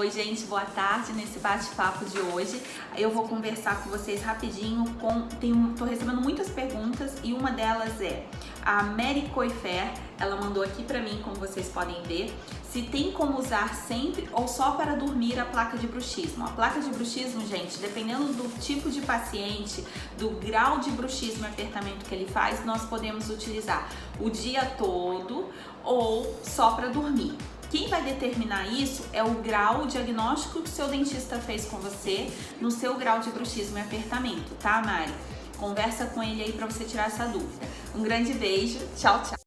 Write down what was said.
Oi, gente, boa tarde. Nesse bate-papo de hoje, eu vou conversar com vocês rapidinho. Tô recebendo muitas perguntas e uma delas é a Mary Coifer. Ela mandou aqui pra mim, como vocês podem ver, se tem como usar sempre ou só para dormir a placa de bruxismo. A placa de bruxismo, gente, dependendo do tipo de paciente, do grau de bruxismo e apertamento que ele faz, nós podemos utilizar o dia todo ou só para dormir. Quem vai determinar isso é o grau, o diagnóstico que o seu dentista fez com você no seu grau de bruxismo e apertamento, tá, Mari? Conversa com ele aí para você tirar essa dúvida. Um grande beijo, tchau, tchau!